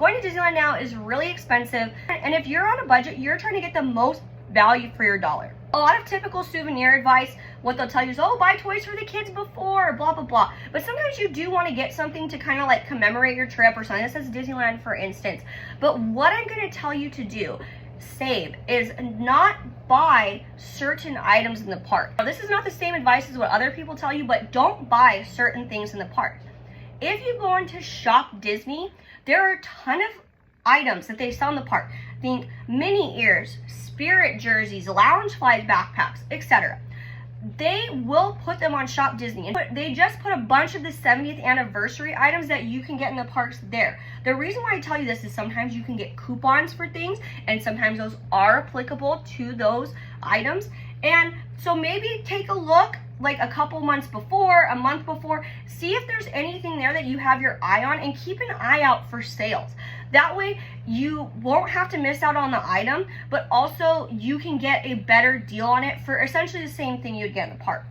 Going to Disneyland now is really expensive, and if you're on a budget, you're trying to get the most value for your dollar. A lot of typical souvenir advice, what they'll tell you is, oh, buy toys for the kids before, blah, blah, blah. But sometimes you do want to get something to kind of like commemorate your trip, or something that says Disneyland, for instance. But what I'm going to tell you to do, save, is not buy certain items in the park. Now, this is not the same advice as what other people tell you, but don't buy certain things in the park. If you go into Shop Disney, there are a ton of items that they sell in the park. Think mini ears, Spirit jerseys, lounge flies, backpacks, etc. They will put them on Shop Disney. They just put a bunch of the 70th anniversary items that you can get in the parks there. The reason why I tell you this is sometimes you can get coupons for things, and sometimes those are applicable to those items. And so maybe take a look like a couple months before, a month before, see if there's anything there that you have your eye on, and keep an eye out for sales. That way you won't have to miss out on the item, but also you can get a better deal on it for essentially the same thing you'd get in the park.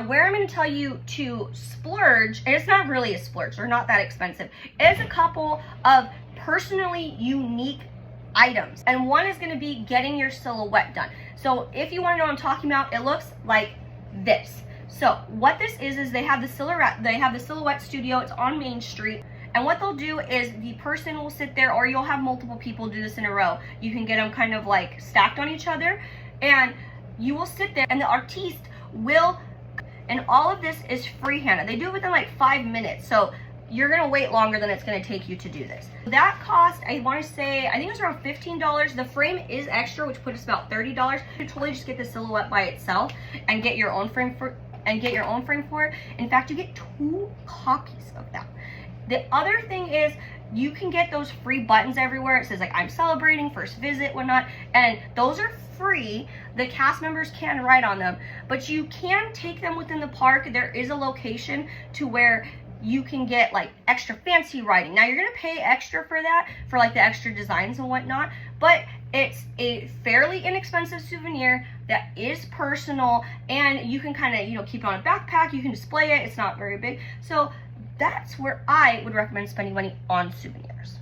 Where I'm going to tell you to splurge, and it's not really a splurge, they're not that expensive, is a couple of personally unique items. And one is going to be getting your silhouette done. So if you want to know what I'm talking about, it looks like this. So what this is they have the silhouette studio. It's on Main Street. And what they'll do is the person will sit there, or you'll have multiple people do this in a row. You can get them kind of like stacked on each other, and you will sit there, and the artiste will, and all of this is freehand. They do it within like 5 minutes. So you're gonna wait longer than it's gonna take you to do this. That cost, I wanna say, I think it was around $15. The frame is extra, which puts about $30. You can totally just get the silhouette by itself and get your own frame for it. In fact, you get 2 copies of that. The other thing is you can get those free buttons everywhere. It says like, I'm celebrating, first visit, whatnot, and those are free. The cast members can write on them, but you can take them within the park. There is a location to where you can get like extra fancy writing. Now you're gonna pay extra for that, for like the extra designs and whatnot, but it's a fairly inexpensive souvenir that is personal, and you can kind of, you know, keep it on a backpack, you can display it, it's not very big. So that's where I would recommend spending money on souvenirs.